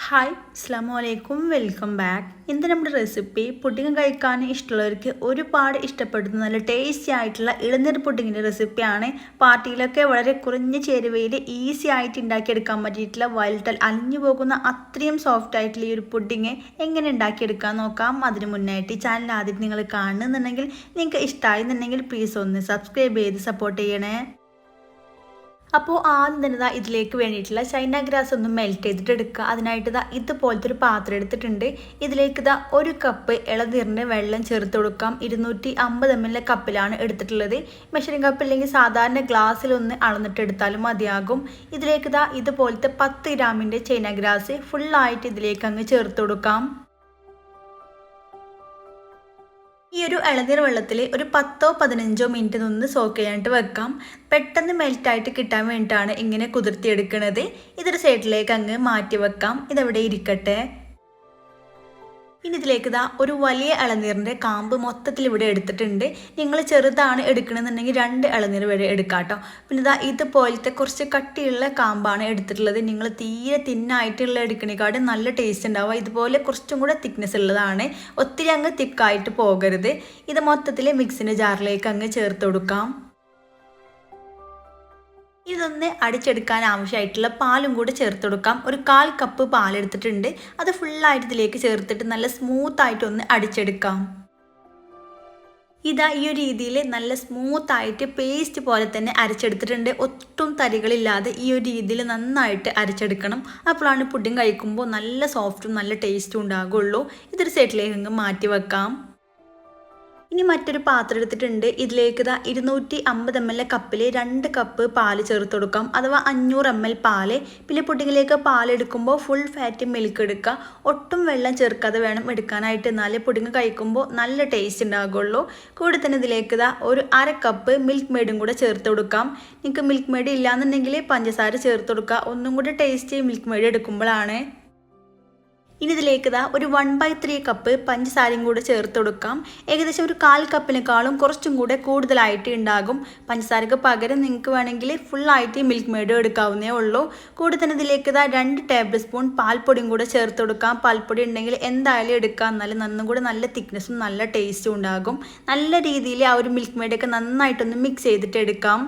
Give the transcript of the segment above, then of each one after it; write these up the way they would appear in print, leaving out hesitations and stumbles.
Hi അസ്സലാമു അലൈക്കും welcome back. ഇന്ന് നമ്മുടെ റെസിപ്പി പുഡിങ് കഴിക്കാൻ ഇഷ്ടമുള്ളവർക്ക് ഒരുപാട് ഇഷ്ടപ്പെടുന്ന നല്ല ടേസ്റ്റി ആയിട്ടുള്ള ഇളനീർ പുഡിങ്ങിൻ്റെ റെസിപ്പിയാണ്. പാർട്ടിയിലൊക്കെ വളരെ കുറഞ്ഞ ചേരുവയിൽ ഈസി ആയിട്ട് ഉണ്ടാക്കിയെടുക്കാൻ പറ്റിയിട്ടുള്ള വയലിട്ടാൽ അലിഞ്ഞു പോകുന്ന അത്രയും സോഫ്റ്റ് ആയിട്ടുള്ള ഈ ഒരു പുഡിങ് എങ്ങനെ ഉണ്ടാക്കിയെടുക്കാൻ നോക്കാം. അതിന് മുന്നായിട്ട് ചാനൽ ആദ്യം നിങ്ങൾ കാണുന്നുണ്ടെങ്കിൽ നിങ്ങൾക്ക് ഇഷ്ടമായിരുന്നുണ്ടെങ്കിൽ പ്ലീസ് ഒന്ന് സബ്സ്ക്രൈബ് ചെയ്ത് സപ്പോർട്ട് ചെയ്യണേ. അപ്പോൾ ആദ്യം തന്നെ ഇതിലേക്ക് വേണ്ടിയിട്ടുള്ള ചൈന ഗ്രാസ് ഒന്ന് മെൽറ്റ് ചെയ്തിട്ട് എടുക്കുക. അതിനായിട്ട് ഇതുപോലത്തെ ഒരു പാത്രം എടുത്തിട്ടുണ്ട്. ഇതിലേക്ക് ഒരു കപ്പ് ഇളനീരിൻ്റെ വെള്ളം ചേർത്ത് കൊടുക്കാം. 250 ml കപ്പിലാണ് എടുത്തിട്ടുള്ളത്. മെഷറിംഗ് കപ്പ് അല്ലെങ്കിൽ സാധാരണ ഗ്ലാസ്സിലൊന്ന് അളന്നിട്ട് എടുത്താലും മതിയാകും. ഇതിലേക്ക് ഇതുപോലത്തെ 10 ഗ്രാമിൻ്റെ ചൈന ഗ്രാസ് ഫുള്ളായിട്ട് ഇതിലേക്ക് അങ്ങ് ചേർത്ത് കൊടുക്കാം. ഈ ഒരു ഇളനീർ വെള്ളത്തിൽ ഒരു 10-15 മിനിറ്റ് നിന്ന് സോക്ക് ചെയ്യാനായിട്ട് വെക്കാം. പെട്ടെന്ന് മെൽറ്റായിട്ട് കിട്ടാൻ വേണ്ടിയിട്ടാണ് ഇങ്ങനെ കുതിർത്തിയെടുക്കുന്നത്. ഇതൊരു സൈഡിലേക്ക് അങ്ങ് മാറ്റി വെക്കാം. ഇതവിടെ ഇരിക്കട്ടെ. ഇനി ഇതിലേക്ക് ഒരു വലിയ ഇളനീരിൻ്റെ കാമ്പ് മൊത്തത്തിൽ ഇവിടെ എടുത്തിട്ടുണ്ട്. നിങ്ങൾ ചെറുതാണ് എടുക്കണമെന്നുണ്ടെങ്കിൽ 2 ഇളനീർ വരെ എടുക്കാം കേട്ടോ. പിന്നെ ഇതുപോലത്തെ കുറച്ച് കട്ടിയുള്ള കാമ്പാണ് എടുത്തിട്ടുള്ളത്. നിങ്ങൾ തീരെ തിന്നായിട്ടുള്ള എടുക്കണേക്കാട് നല്ല ടേസ്റ്റ് ഉണ്ടാവുക. ഇതുപോലെ കുറച്ചും കൂടെ തിക്നെസ് ഉള്ളതാണ്. ഒത്തിരി അങ്ങ് തിക്കായിട്ട് പോകരുത്. ഇത് മൊത്തത്തിൽ മിക്സിൻ്റെ ജാറിലേക്ക് അങ്ങ് ചേർത്ത് കൊടുക്കാം. ഇതൊന്ന് അടിച്ചെടുക്കാൻ ആവശ്യമായിട്ടുള്ള പാലും കൂടെ ചേർത്ത് കൊടുക്കാം. ഒരു 1/4 കപ്പ് പാലെടുത്തിട്ടുണ്ട്. അത് ഫുള്ളായിട്ട് ഇതിലേക്ക് ചേർത്തിട്ട് നല്ല സ്മൂത്തായിട്ടൊന്ന് അടിച്ചെടുക്കാം. ഈ ഒരു രീതിയിൽ നല്ല സ്മൂത്തായിട്ട് പേസ്റ്റ് പോലെ തന്നെ അരച്ചെടുത്തിട്ടുണ്ട്. ഒട്ടും തരികളില്ലാതെ ഈ ഒരു രീതിയിൽ നന്നായിട്ട് അരച്ചെടുക്കണം. അപ്പോഴാണ് പുഡിങ് കഴിക്കുമ്പോൾ നല്ല സോഫ്റ്റും നല്ല ടേസ്റ്റും ഉണ്ടാകുള്ളൂ. ഇതൊരു സൈഡിലേക്ക് മാറ്റി വെക്കാം. ഇനി മറ്റൊരു പാത്രം എടുത്തിട്ടുണ്ട്. ഇതിലേക്ക് 250 ml കപ്പിൽ 2 കപ്പ് പാല് ചേർത്ത് കൊടുക്കാം, അഥവാ 500 ml പാല്. പിന്നെ പുഡിങ്ങിലേക്ക് പാലെടുക്കുമ്പോൾ ഫുൾ ഫാറ്റ് മിൽക്ക് എടുക്കുക. ഒട്ടും വെള്ളം ചേർക്കാതെ വേണം എടുക്കാനായിട്ട്. എന്നാലേ പുഡിങ് കഴിക്കുമ്പോൾ നല്ല ടേസ്റ്റ് ഉണ്ടാകുള്ളൂ. കൂടെ തന്നെ ഇതിലേക്ക് ഒരു 1/2 കപ്പ് മിൽക്ക് മെയ്ഡും കൂടെ ചേർത്ത് കൊടുക്കാം. നിങ്ങൾക്ക് മിൽക്ക് മെയ്ഡ് ഇല്ലാന്നുണ്ടെങ്കിൽ പഞ്ചസാര ചേർത്ത് കൊടുക്കുക. ഒന്നും കൂടെ ടേസ്റ്റ് മിൽക്ക് മെയ്ഡ് എടുക്കുമ്പോഴാണ്. ഇനി ഇതിലേക്ക് ഒരു 1/3 കപ്പ് പഞ്ചസാരയും കൂടെ ചേർത്ത് കൊടുക്കാം. ഏകദേശം ഒരു 1/4 കപ്പിനേക്കാളും കുറച്ചും കൂടെ കൂടുതലായിട്ട് ഉണ്ടാകും. പഞ്ചസാരക്ക് പകരം നിങ്ങൾക്ക് വേണമെങ്കിൽ ഫുള്ളായിട്ട് മിൽക്ക് മെയ്ഡ് എടുക്കാവുന്നേ ഉള്ളൂ. കൂടെ തന്നെ ഇതിലേക്ക് 2 ടേബിൾ സ്പൂൺ പാൽപ്പൊടിയും കൂടെ ചേർത്ത് കൊടുക്കാം. പാൽപ്പൊടി ഉണ്ടെങ്കിൽ എന്തായാലും എടുക്കാം. എന്നാലും നന്നും കൂടെ നല്ല തിക്നെസ്സും നല്ല ടേസ്റ്റും ഉണ്ടാകും. നല്ല രീതിയിൽ ആ ഒരു മിൽക്ക് മെയ്ഡൊക്കെ നന്നായിട്ടൊന്ന് മിക്സ് ചെയ്തിട്ട് എടുക്കാം.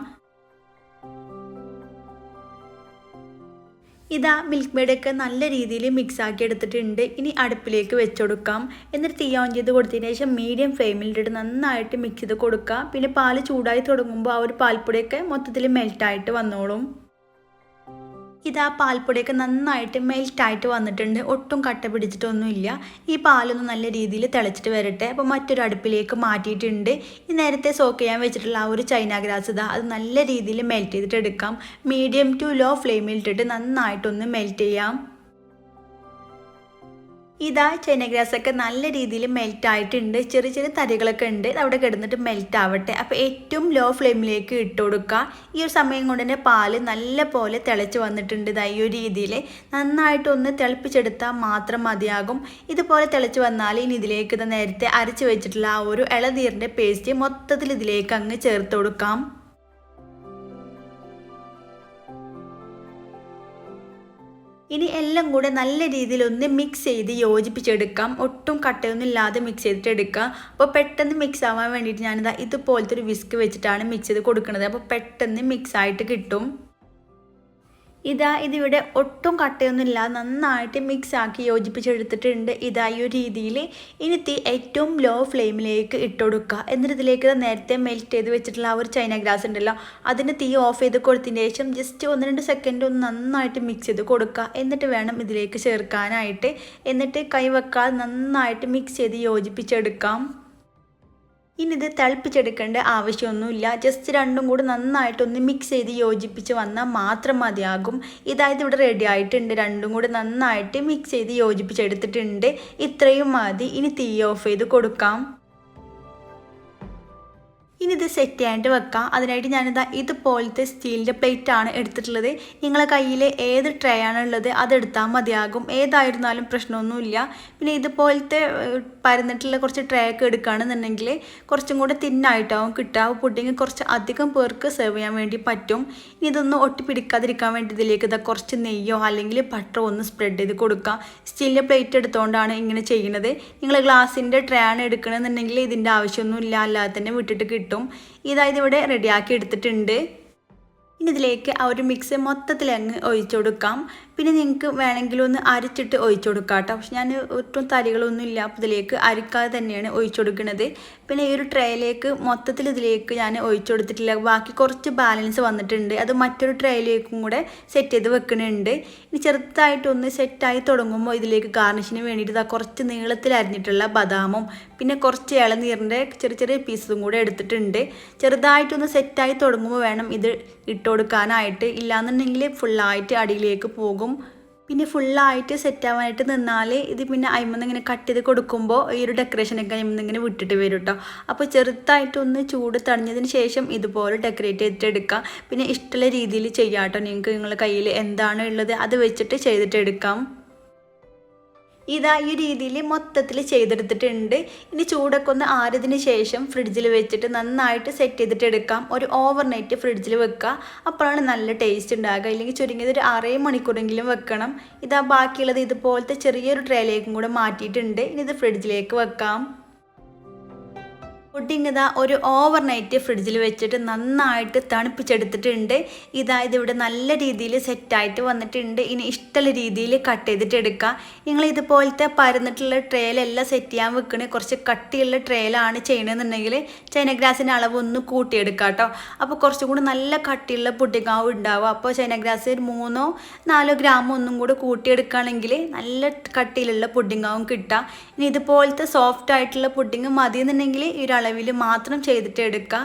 മിൽക്ക് മെയ്ഡൊക്കെ നല്ല രീതിയിൽ മിക്സ് ആക്കി എടുത്തിട്ടുണ്ട്. ഇനി അടുപ്പിലേക്ക് വെച്ചുകൊടുക്കാം. എന്നിട്ട് തീ ഓൺ ചെയ്ത് കൊടുത്തതിന് ശേഷം മീഡിയം ഫ്ലെയിമിലിട്ട് നന്നായിട്ട് മിക്സ് ചെയ്ത് കൊടുക്കുക. പിന്നെ പാല് ചൂടായി തുടങ്ങുമ്പോൾ ആ ഒരു പാൽപ്പൊടിയൊക്കെ മൊത്തത്തിൽ മെൽറ്റായിട്ട് വന്നോളും. പാൽപ്പൊടിയൊക്കെ നന്നായിട്ട് മെൽറ്റായിട്ട് വന്നിട്ടുണ്ട്. ഒട്ടും കട്ട പിടിച്ചിട്ടൊന്നുമില്ല. ഈ പാലൊന്ന് നല്ല രീതിയിൽ തിളച്ചിട്ട് വരട്ടെ. അപ്പോൾ മറ്റൊരു അടുപ്പിലേക്ക് മാറ്റിയിട്ടുണ്ട്. ഈ നേരത്തെ സോക്ക് ചെയ്യാൻ വെച്ചിട്ടുള്ള ആ ഒരു ചൈന ഗ്രാസ് അത് നല്ല രീതിയിൽ മെൽറ്റ് ചെയ്തിട്ട് എടുക്കാം. മീഡിയം ടു ലോ ഫ്ലെയിമിലിട്ടിട്ട് നന്നായിട്ടൊന്ന് മെൽറ്റ് ചെയ്യാം. ചൈന ഗ്രാസൊക്കെ നല്ല രീതിയിൽ മെൽറ്റ് ആയിട്ടുണ്ട്. ചെറിയ ചെറിയ തരികളൊക്കെ ഉണ്ട്. അവിടെ കിടന്നിട്ട് മെൽറ്റ് ആവട്ടെ. അപ്പോൾ ഏറ്റവും ലോ ഫ്ലെയിമിലേക്ക് ഇട്ട് കൊടുക്കുക. ഈ ഒരു സമയം കൊണ്ട് തന്നെ പാല് നല്ല പോലെ തിളച്ച് വന്നിട്ടുണ്ട്. ഈ ഒരു രീതിയിൽ നന്നായിട്ടൊന്ന് തിളപ്പിച്ചെടുത്താൽ മാത്രം മതിയാകും. ഇതുപോലെ തിളച്ച് വന്നാൽ ഇനി ഇതിലേക്ക് നേരത്തെ അരച്ച് വെച്ചിട്ടുള്ള ആ ഒരു ഇളനീരിൻ്റെ പേസ്റ്റ് മൊത്തത്തിൽ ഇതിലേക്ക് അങ്ങ് ചേർത്ത് കൊടുക്കാം. ഇനി എല്ലാം കൂടെ നല്ല രീതിയിൽ ഒന്ന് മിക്സ് ചെയ്ത് യോജിപ്പിച്ചെടുക്കാം. ഒട്ടും കട്ടയൊന്നും ഇല്ലാതെ മിക്സ് ചെയ്തിട്ട് എടുക്കുക. അപ്പോൾ പെട്ടെന്ന് മിക്സ് ആവാൻ വേണ്ടിയിട്ട് ഞാനിതാ ഇതുപോലത്തെ ഒരു വിസ്ക് വെച്ചിട്ടാണ് മിക്സ് ചെയ്ത് കൊടുക്കുന്നത്. അപ്പോൾ പെട്ടെന്ന് മിക്സ് ആയിട്ട് കിട്ടും. ഇതിവിടെ ഒട്ടും കട്ടയൊന്നുമില്ല, നന്നായിട്ട് മിക്സ് ആക്കി യോജിപ്പിച്ചെടുത്തിട്ടുണ്ട്. ഈ ഒരു രീതിയിൽ ഇനി തീ ഏറ്റവും ലോ ഫ്ലെയിമിലേക്ക് ഇട്ട് കൊടുക്കുക. എന്നിട്ട് ഇതിലേക്ക് നേരത്തെ മെൽറ്റ് ചെയ്ത് വെച്ചിട്ടുള്ള ആ ഒരു ചൈന ഗ്രാസ് ഉണ്ടല്ലോ, അതിന് തീ ഓഫ് ചെയ്ത് കൊടുത്തതിന് ശേഷം ജസ്റ്റ് 1-2 സെക്കൻഡ് ഒന്ന് നന്നായിട്ട് മിക്സ് ചെയ്ത് കൊടുക്കുക. എന്നിട്ട് വേണം ഇതിലേക്ക് ചേർക്കാനായിട്ട്. എന്നിട്ട് കൈവെക്കാതെ നന്നായിട്ട് മിക്സ് ചെയ്ത് യോജിപ്പിച്ചെടുക്കാം. ഇനി ഇത് തിളപ്പിച്ചെടുക്കേണ്ട ആവശ്യമൊന്നുമില്ല. ജസ്റ്റ് രണ്ടും കൂടി നന്നായിട്ടൊന്ന് മിക്സ് ചെയ്ത് യോജിപ്പിച്ച് വന്നാൽ മാത്രം മതിയാകും. ഇവിടെ റെഡി ആയിട്ടുണ്ട്. രണ്ടും കൂടി നന്നായിട്ട് മിക്സ് ചെയ്ത് യോജിപ്പിച്ചെടുത്തിട്ടുണ്ട്. ഇത്രയും മതി. ഇനി തീ ഓഫ് ചെയ്ത് കൊടുക്കാം. ഇനി ഇത് സെറ്റ് ചെയ്യാനായിട്ട് വെക്കാം. അതിനായിട്ട് ഞാനിതാ ഇതുപോലത്തെ സ്റ്റീലിൻ്റെ പ്ലേറ്റ് ആണ് എടുത്തിട്ടുള്ളത്. നിങ്ങളെ കയ്യിൽ ഏത് ട്രേ ആണുള്ളത് അതെടുത്താൽ മതിയാകും, ഏതായിരുന്നാലും പ്രശ്നമൊന്നുമില്ല. പിന്നെ ഇതുപോലത്തെ പരന്നിട്ടുള്ള കുറച്ച് ട്രേ ഒക്കെ എടുക്കുകയാണെന്നുണ്ടെങ്കിൽ കുറച്ചും കൂടെ തിന്നായിട്ടാവും കിട്ടുക. പുഡിങ് കുറച്ച് അധികം പേർക്ക് സെർവ് ചെയ്യാൻ വേണ്ടി പറ്റും. ഇനി ഇതൊന്നും ഒട്ടിപ്പിടിക്കാതിരിക്കാൻ വേണ്ടി ഇതിലേക്ക് ഇതാ കുറച്ച് നെയ്യോ അല്ലെങ്കിൽ ബട്ടറോ ഒന്ന് സ്പ്രെഡ് ചെയ്ത് കൊടുക്കാം. സ്റ്റീലിൻ്റെ പ്ലേറ്റ് എടുത്തുകൊണ്ടാണ് ഇങ്ങനെ ചെയ്യുന്നത്. നിങ്ങൾ ഗ്ലാസിൻ്റെ ട്രേ ആണ് എടുക്കണമെന്നുണ്ടെങ്കിൽ ഇതിൻ്റെ ആവശ്യമൊന്നുമില്ല, അല്ലാതെ തന്നെ വിട്ടിട്ട് കിട്ടും. ഇതായത് ഇവിടെ റെഡിയാക്കി എടുത്തിട്ടുണ്ട്. ഇനി ഇതിലേക്ക് ആ ഒരു മിക്സ് മൊത്തത്തിൽ അങ്ങ് ഒഴിച്ചു കൊടുക്കാം. പിന്നെ നിങ്ങൾക്ക് വേണമെങ്കിലും ഒന്ന് അരിച്ചിട്ട് ഒഴിച്ചു കൊടുക്കാം കേട്ടോ. പക്ഷെ ഞാൻ ഒട്ടും തരികളൊന്നും ഇല്ല, അപ്പോൾ ഇതിലേക്ക് അരിക്കാതെ തന്നെയാണ് ഒഴിച്ചു കൊടുക്കുന്നത്. പിന്നെ ഈ ഒരു ട്രേയിലേക്ക് മൊത്തത്തിൽ ഇതിലേക്ക് ഞാൻ ഒഴിച്ചു കൊടുത്തിട്ടില്ല, ബാക്കി കുറച്ച് ബാലൻസ് വന്നിട്ടുണ്ട്. അത് മറ്റൊരു ട്രേയിലേക്കും കൂടെ സെറ്റ് ചെയ്ത് വെക്കുന്നുണ്ട്. ഇനി ചെറുതായിട്ടൊന്ന് സെറ്റായി തുടങ്ങുമ്പോൾ ഇതിലേക്ക് ഗാർണിഷിന് വേണ്ടിയിട്ട് കുറച്ച് നീളത്തിൽ അരിഞ്ഞിട്ടുള്ള ബദാമും പിന്നെ കുറച്ച് ഇളനീരിൻ്റെ ചെറിയ ചെറിയ പീസും കൂടെ എടുത്തിട്ടുണ്ട്. ചെറുതായിട്ടൊന്ന് സെറ്റായി തുടങ്ങുമ്പോൾ വേണം ഇത് ഇട്ട് കൊടുക്കാനായിട്ട്, ഇല്ലാന്നുണ്ടെങ്കിൽ ഫുള്ളായിട്ട് അടിയിലേക്ക് പോകും. പിന്നെ ഫുള്ളായിട്ട് സെറ്റാവാനായിട്ട് നിന്നാൽ ഇത് പിന്നെ അയിമെന്ന് ഇങ്ങനെ കട്ട് ചെയ്ത് കൊടുക്കുമ്പോൾ ഈ ഒരു ഡെക്കറേഷനൊക്കെ അയിമെന്ന് ഇങ്ങനെ വിട്ടിട്ട് വരും കേട്ടോ. അപ്പോൾ ചെറുതായിട്ടൊന്ന് ചൂട് തണിഞ്ഞതിന് ശേഷം ഇതുപോലെ ഡെക്കറേറ്റ് ചെയ്തിട്ട് എടുക്കാം. പിന്നെ ഇഷ്ടമുള്ള രീതിയിൽ ചെയ്യാം കേട്ടോ. നിങ്ങൾക്ക് നിങ്ങളുടെ കയ്യിൽ എന്താണ് ഉള്ളത് അത് വെച്ചിട്ട് ചെയ്തിട്ട് എടുക്കാം. ഇതാ ഈ രീതിയിൽ മൊത്തത്തിൽ ചെയ്തെടുത്തിട്ടുണ്ട്. ഇനി ചൂടൊക്കെ ഒന്ന് ആറിയതിന് ശേഷം ഫ്രിഡ്ജിൽ വെച്ചിട്ട് നന്നായിട്ട് സെറ്റ് ചെയ്തിട്ട് എടുക്കാം. ഒരു ഓവർനൈറ്റ് ഫ്രിഡ്ജിൽ വെക്കുക, അപ്പോഴാണ് നല്ല ടേസ്റ്റ് ഉണ്ടാകുക. ഇല്ലെങ്കിൽ ചുരുങ്ങിയത് ഒരു 6 മണിക്കൂറെങ്കിലും വെക്കണം. ഇതാ ബാക്കിയുള്ളത് ഇതുപോലത്തെ ചെറിയൊരു ട്രേയിലേക്കും കൂടെ മാറ്റിയിട്ടുണ്ട്. ഇനി ഇത് ഫ്രിഡ്ജിലേക്ക് വെക്കാം. പുഡിങ് ഇതാ ഒരു ഓവർനൈറ്റ് ഫ്രിഡ്ജിൽ വെച്ചിട്ട് നന്നായിട്ട് തണുപ്പിച്ചെടുത്തിട്ടുണ്ട്. ഇതിവിടെ നല്ല രീതിയിൽ സെറ്റായിട്ട് വന്നിട്ടുണ്ട്. ഇനി ഇഷ്ടമുള്ള രീതിയിൽ കട്ട് ചെയ്തിട്ട് എടുക്കുക. നിങ്ങൾ ഇതുപോലത്തെ പരന്നിട്ടുള്ള ട്രേയിലെല്ലാം സെറ്റ് ചെയ്യാൻ വെക്കണേ കുറച്ച് കട്ടിയുള്ള ട്രേയിലാണ് ചെയ്യണമെന്നുണ്ടെങ്കിൽ ചൈന ഗ്രാസിൻ്റെ അളവ് ഒന്ന് കൂട്ടിയെടുക്കുക കേട്ടോ. അപ്പോൾ കുറച്ചും കൂടി നല്ല കട്ടിയുള്ള പുഡിങ്ങാവും ഉണ്ടാവുക. അപ്പോൾ ചൈന ഗ്രാസ് 3-4 ഗ്രാം ഒന്നും കൂടെ കൂട്ടിയെടുക്കുകയാണെങ്കിൽ നല്ല കട്ടിയിലുള്ള പുഡിങ്ങാവും കിട്ടുക. ഇനി ഇതുപോലത്തെ സോഫ്റ്റ് ആയിട്ടുള്ള പുഡിങ് മതി എന്നുണ്ടെങ്കിൽ ഈ ഒരു അളവിൽ മാത്രം ചെയ്തിട്ട് എടുക്കുക.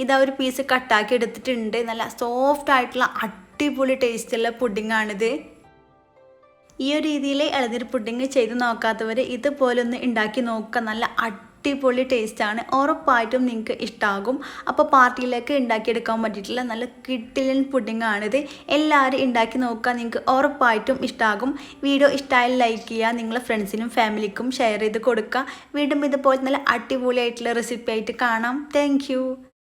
ഇതാ ഒരു പീസ് കട്ടാക്കി എടുത്തിട്ടുണ്ട്. നല്ല സോഫ്റ്റ് ആയിട്ടുള്ള അടിപൊളി ടേസ്റ്റുള്ള പുഡിങ്ങാണിത്. ഈ ഒരു രീതിയിൽ ഇളനീർ പുഡിങ് ചെയ്ത് നോക്കാത്തവർ ഇതുപോലെ ഒന്ന് ഉണ്ടാക്കി നോക്കുക. നല്ല അടിപൊളി ടേസ്റ്റാണ്, ഉറപ്പായിട്ടും നിങ്ങൾക്ക് ഇഷ്ടമാകും. അപ്പോൾ പാർട്ടിയിലൊക്കെ ഉണ്ടാക്കിയെടുക്കാൻ പറ്റിയിട്ടുള്ള നല്ല കിടിലൻ പുഡിങ്ങാണിത്. എല്ലാവരും ഉണ്ടാക്കി നോക്കുക, നിങ്ങൾക്ക് ഉറപ്പായിട്ടും ഇഷ്ടമാകും. വീഡിയോ ഇഷ്ടമായാൽ ലൈക്ക് ചെയ്യുക, നിങ്ങളെ ഫ്രണ്ട്സിനും ഫാമിലിക്കും ഷെയർ ചെയ്ത് കൊടുക്കുക. വീണ്ടും ഇതുപോലെ നല്ല അടിപൊളിയായിട്ടുള്ള റെസിപ്പി ആയിട്ട് കാണാം. താങ്ക്